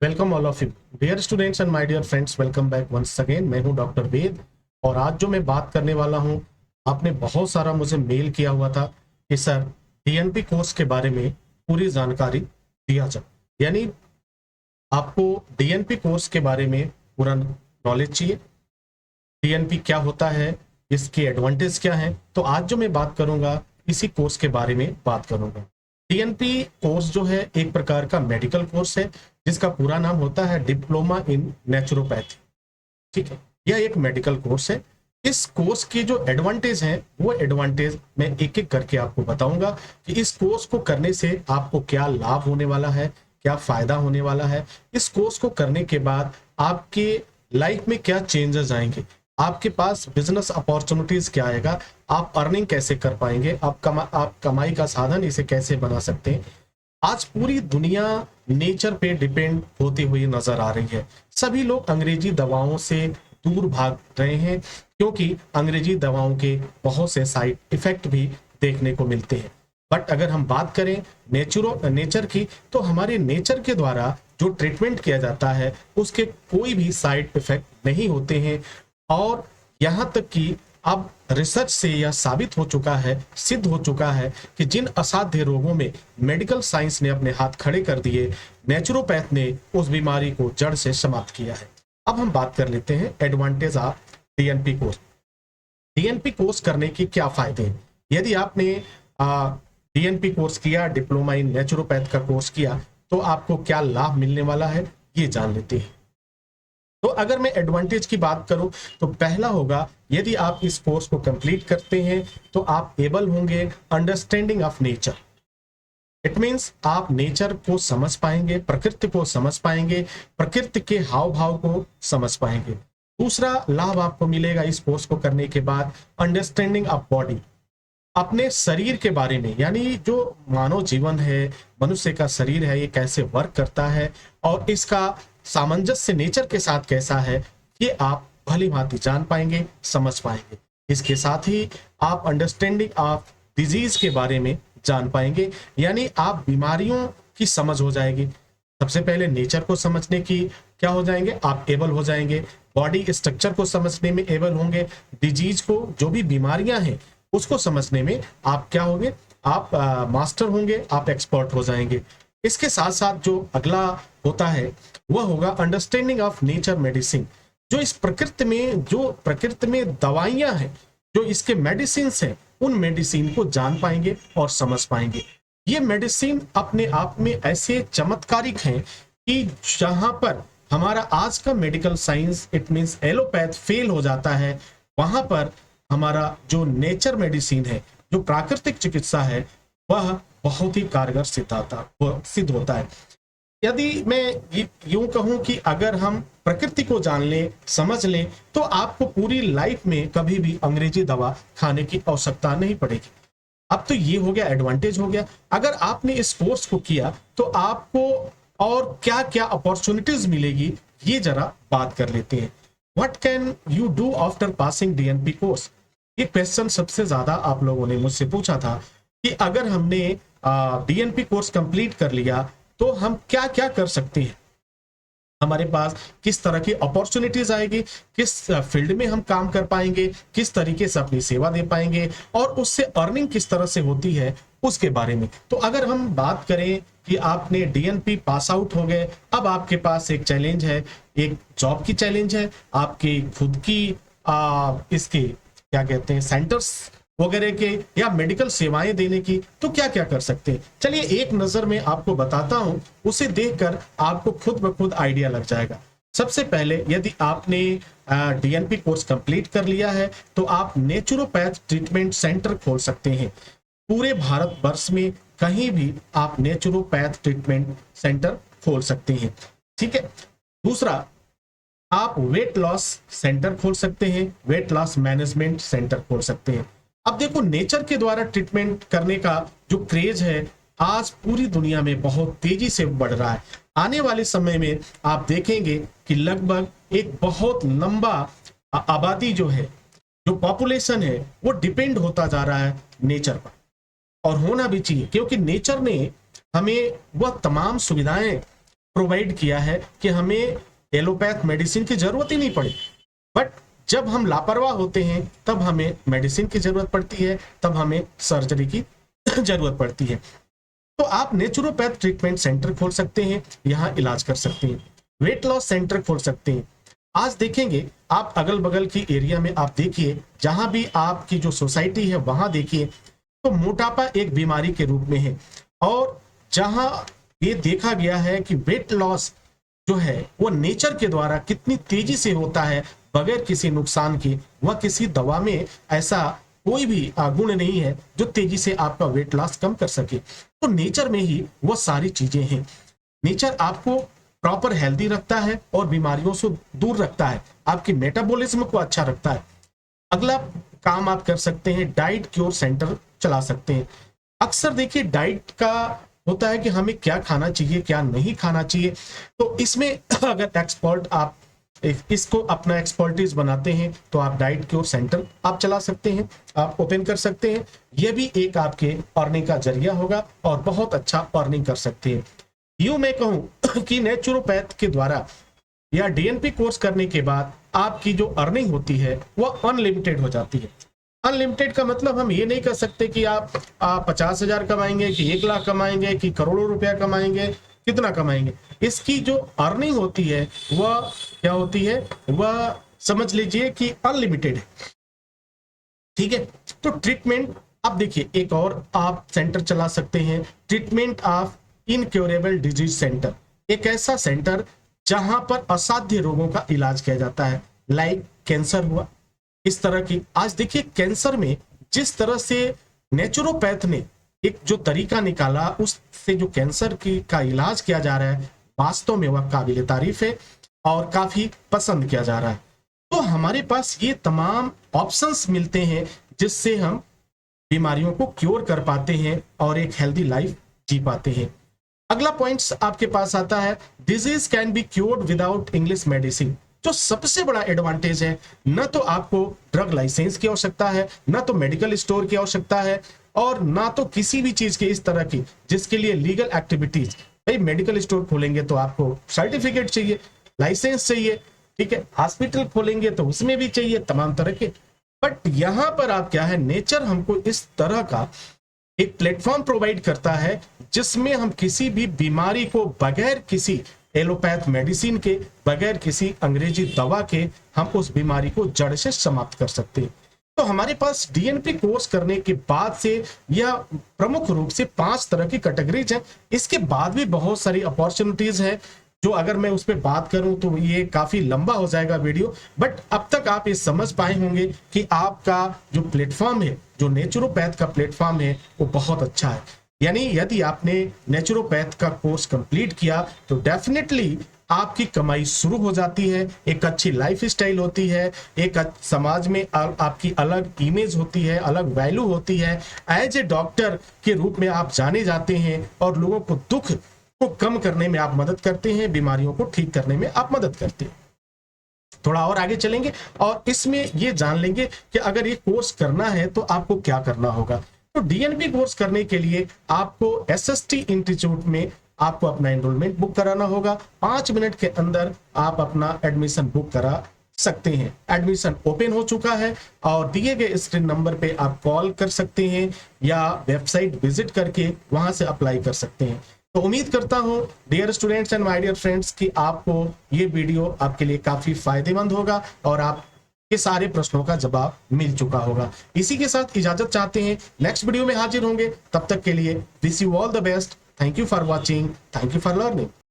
Welcome all of you dear students and my dear friends, welcome back once again. मैं हूं doctor वेद और आज जो मैं बात करने वाला हूं, आपने बहुत सारा मुझे मेल किया हुआ था कि सर डीएनपी कोर्स के बारे में पूरी जानकारी दिया जाए। यानी आपको डीएनपी कोर्स के बारे में पूरा नॉलेज चाहिए। डीएनपी क्या होता है, इसके एडवांटेज क्या है, तो आज जो मैं बात करूंगा इसी कोर्स के बारे में बात करूंगा। डीएनपी कोर्स जो है एक प्रकार का मेडिकल कोर्स है जिसका पूरा नाम होता है डिप्लोमा इन नेचुरोपैथी। ठीक है, यह एक मेडिकल कोर्स है। इस कोर्स के जो एडवांटेज हैं वो एडवांटेज मैं एक एक करके आपको बताऊंगा कि इस कोर्स को करने से आपको क्या लाभ होने वाला है, क्या फायदा होने वाला है। इस कोर्स को करने के बाद आपके लाइफ में क्या चेंजेस आएंगे, आपके पास बिजनेस अपॉर्चुनिटीज क्या आएगा, आप अर्निंग कैसे कर पाएंगे, आप कमाई का साधन इसे कैसे बना सकते हैं। आज पूरी दुनिया नेचर पे डिपेंड होती हुई नजर आ रही है। सभी लोग अंग्रेजी दवाओं से दूर भाग रहे हैं क्योंकि अंग्रेजी दवाओं के बहुत से साइड इफेक्ट भी देखने को मिलते हैं। बट अगर हम बात करें नेचर की, तो हमारे नेचर के द्वारा जो ट्रीटमेंट किया जाता है उसके कोई भी साइड इफेक्ट नहीं होते हैं। और यहाँ तक कि अब रिसर्च से यह साबित हो चुका है, सिद्ध हो चुका है कि जिन असाध्य रोगों में मेडिकल साइंस ने अपने हाथ खड़े कर दिए, नेचुरोपैथ ने उस बीमारी को जड़ से समाप्त किया है। अब हम बात कर लेते हैं advantage of DNP course. DNP course करने के क्या फायदे हैं। यदि आपने डीएनपी कोर्स किया, डिप्लोमा इन नेचुरोपैथ का कोर्स किया, तो आपको क्या लाभ मिलने वाला है ये जान लेते हैं। तो अगर मैं एडवांटेज की बात करूं तो पहला होगा, यदि आप इस कोर्स को कंप्लीट करते हैं तो आप एबल होंगे understanding of nature. It means आप नेचर को समझ पाएंगे, प्रकृति को समझ पाएंगे, प्रकृति के हाव भाव को समझ पाएंगे। दूसरा लाभ आपको मिलेगा इस कोर्स को करने के बाद, अंडरस्टैंडिंग ऑफ बॉडी, अपने शरीर के बारे में। यानी जो मानव जीवन है, मनुष्य का शरीर है, ये कैसे वर्क करता है और इसका सामंजस्य नेचर के साथ कैसा है, ये आप भली भांति जान पाएंगे, समझ पाएंगे। इसके साथ ही आप अंडरस्टैंडिंग ऑफ डिजीज के बारे में जान पाएंगे, यानी आप बीमारियों की समझ हो जाएगी। सबसे पहले नेचर को समझने की क्या हो जाएंगे, आप एबल हो जाएंगे। बॉडी स्ट्रक्चर को समझने में एबल होंगे। डिजीज को, जो भी बीमारियां हैं उसको समझने में आप क्या होंगे, आप मास्टर होंगे, आप एक्सपर्ट हो जाएंगे। इसके साथ साथ जो अगला होता है वह होगा अंडरस्टैंडिंग ऑफ नेचर मेडिसिन। जो इस प्रकृति में दवाइयां हैं, जो इसके मेडिसिन हैं, उन मेडिसिन को जान पाएंगे और समझ पाएंगे। ये मेडिसिन अपने आप में ऐसे चमत्कारिक हैं कि जहां पर हमारा आज का medical science, it means allopath, fail हो जाता है, वहां पर हमारा जो नेचर मेडिसिन है, जो प्राकृतिक चिकित्सा है, वह बहुत ही कारगर सिद्ध होता है। यदि मैं यूं कहूं कि अगर हम प्रकृति को जान लें, समझ लें, तो आपको पूरी लाइफ में कभी भी अंग्रेजी दवा खाने की आवश्यकता नहीं पड़ेगी। अब तो ये हो गया, एडवांटेज हो गया। अगर आपने इस कोर्स को किया तो आपको और क्या क्या अपॉर्चुनिटीज मिलेगी, ये जरा बात कर लेते हैं। What can you do after passing DNP course, ये क्वेश्चन सबसे ज्यादा आप लोगों ने मुझसे पूछा था कि अगर हमने डीएनपी कोर्स कंप्लीट कर लिया तो हम क्या क्या कर सकते हैं, हमारे पास किस तरह की अपॉर्चुनिटीज आएगी, किस फील्ड में हम काम कर पाएंगे, किस तरीके से अपनी सेवा दे पाएंगे और उससे अर्निंग किस तरह से होती है, उसके बारे में। तो अगर हम बात करें कि आपने डीएनपी पास आउट हो गए, अब आपके पास एक चैलेंज है, एक जॉब की चैलेंज है, आपकी खुद की इसके क्या कहते हैं सेंटर्स वगैरह के या मेडिकल सेवाएं देने की, तो क्या क्या कर सकते हैं, चलिए एक नजर में आपको बताता हूं। उसे देखकर आपको खुद ब खुद आइडिया लग जाएगा। सबसे पहले, यदि आपने डीएनपी कोर्स कंप्लीट कर लिया है तो आप नेचुरोपैथ ट्रीटमेंट सेंटर खोल सकते हैं। पूरे भारत वर्ष में कहीं भी आप नेचुरोपैथ ट्रीटमेंट सेंटर खोल सकते हैं। ठीक है। दूसरा, आप वेट लॉस सेंटर खोल सकते हैं, वेट लॉस मैनेजमेंट सेंटर खोल सकते हैं। अब देखो, नेचर के द्वारा ट्रीटमेंट करने का जो क्रेज है आज पूरी दुनिया में बहुत तेजी से बढ़ रहा है। आने वाले समय में आप देखेंगे कि लगभग एक बहुत लंबा आबादी जो है, जो पॉपुलेशन है, वो डिपेंड होता जा रहा है नेचर पर, और होना भी चाहिए क्योंकि नेचर ने हमें वह तमाम सुविधाएं प्रोवाइड किया है कि हमें एलोपैथ मेडिसिन की जरूरत ही नहीं पड़े। बट जब हम लापरवाह होते हैं तब हमें मेडिसिन की जरूरत पड़ती है, तब हमें सर्जरी की जरूरत पड़ती है। तो आप नेचुरोपैथ ट्रीटमेंट सेंटर खोल सकते हैं, यहाँ इलाज कर सकते हैं। वेट लॉस सेंटर खोल सकते हैं। आज देखेंगे आप अगल बगल की एरिया में, आप देखिए जहां भी आपकी जो सोसाइटी है वहां देखिए तो मोटापा एक बीमारी के रूप में है। और जहां ये देखा गया है कि वेट लॉस जो है वो नेचर के द्वारा कितनी तेजी से होता है बगैर किसी नुकसान के, वह किसी दवा में ऐसा कोई भी गुण नहीं है जो तेजी से आपका वेट लॉस कम कर सके। तो नेचर में ही वो सारी चीजें हैं। नेचर आपको प्रॉपर हेल्दी रखता है और बीमारियों से दूर रखता है, आपकी मेटाबॉलिज्म को अच्छा रखता है। अगला काम आप कर सकते हैं, डाइट क्योर सेंटर चला सकते हैं। अक्सर देखिए डाइट का होता है कि हमें क्या खाना चाहिए क्या नहीं खाना चाहिए, तो इसमें अगर एक्सपर्ट आप इसको अपना एक्सपर्टीज बनाते हैं तो आप डाइट क्योर सेंटर आप चला सकते हैं, आप ओपन कर सकते हैं। यह भी एक आपके अर्निंग का जरिया होगा और बहुत अच्छा अर्निंग कर सकते हैं। यूं मैं कहूं कि नेचुरोपैथ के द्वारा या डीएनपी कोर्स करने के बाद आपकी जो अर्निंग होती है वह अनलिमिटेड हो जाती है। अनलिमिटेड का मतलब हम ये नहीं कर सकते कि आप 50,000 कमाएंगे कि 1 लाख कमाएंगे कि करोड़ों रुपया कमाएंगे, कितना कमाएंगे। इसकी जो अर्निंग होती है वह क्या होती है, वह समझ लीजिए कि अनलिमिटेड है। ठीक है, तो ट्रीटमेंट आप देखिए एक और आप सेंटर चला सकते हैं, treatment of incurable disease centre. एक ऐसा सेंटर जहां पर असाध्य रोगों का इलाज किया जाता है, लाइक कैंसर हुआ, इस तरह की। आज देखिए कैंसर में जिस तरह से नेचुरोपैथ ने एक जो तरीका निकाला उससे जो कैंसर की का इलाज किया जा रहा है, वास्तव में वह काबिल तारीफ है और काफी पसंद किया जा रहा है। तो हमारे पास ये तमाम ऑप्शंस मिलते हैं जिससे हम बीमारियों को क्योर कर पाते हैं और एक हेल्दी लाइफ जी पाते हैं। अगला पॉइंट्स आपके पास आता है, disease can be cured without English medicine. जो सबसे बड़ा एडवांटेज है, न तो आपको ड्रग लाइसेंस की आवश्यकता है, न तो मेडिकल स्टोर की आवश्यकता है, और ना तो किसी भी चीज के इस तरह की जिसके लिए लीगल एक्टिविटीज। भाई मेडिकल स्टोर खोलेंगे तो आपको सर्टिफिकेट चाहिए, लाइसेंस चाहिए, ठीक है, हॉस्पिटल खोलेंगे तो उसमें भी चाहिए तमाम तरह के। बट यहां पर आप क्या है, नेचर हमको इस तरह का एक प्लेटफॉर्म प्रोवाइड करता है जिसमें हम किसी भी बीमारी को बगैर किसी एलोपैथ मेडिसिन के, बगैर किसी अंग्रेजी दवा के हम उस बीमारी को जड़ से समाप्त कर सकते हैं। तो हमारे पास डीएनपी कोर्स करने के बाद से यह प्रमुख रूप से 5 तरह की कैटेगरीज हैं। इसके बाद भी बहुत सारी अपॉर्चुनिटीज हैं जो अगर मैं उस पर बात करूं तो ये काफी लंबा हो जाएगा वीडियो। बट अब तक आप ये समझ पाए होंगे कि आपका जो प्लेटफॉर्म है, जो नेचुरोपैथ का प्लेटफॉर्म है, वो बहुत अच्छा है। यानी यदि आपने नेचुरोपैथ का कोर्स कंप्लीट किया तो डेफिनेटली आपकी कमाई शुरू हो जाती है, एक अच्छी लाइफ स्टाइल होती है, एक समाज में आपकी अलग इमेज होती है, अलग वैल्यू होती है। एज ए डॉक्टर के रूप में आप जाने जाते हैं और लोगों को दुख को कम करने में आप मदद करते हैं, बीमारियों को ठीक करने में आप मदद करते हैं। थोड़ा और आगे चलेंगे और इसमें ये जान लेंगे कि अगर ये कोर्स करना है तो आपको क्या करना होगा। तो डीएनपी कोर्स करने के लिए आपको एसएसटी इंस्टीट्यूट में आपको अपना एनरोलमेंट बुक कराना होगा। 5 मिनट के अंदर आप अपना एडमिशन बुक करा सकते हैं। एडमिशन ओपन हो चुका है और दिए गए स्क्रीन नंबर पे आप कॉल कर सकते हैं या वेबसाइट विजिट करके वहां से अप्लाई कर सकते हैं। तो उम्मीद करता हूं dear students and my dear friends कि आपको ये वीडियो आपके लिए काफी फायदेमंद होगा और आप के सारे प्रश्नों का जवाब मिल चुका होगा। इसी के साथ इजाजत चाहते हैं, नेक्स्ट वीडियो में हाजिर होंगे। तब तक के लिए wish you all the best. Thank you for watching, thank you for learning.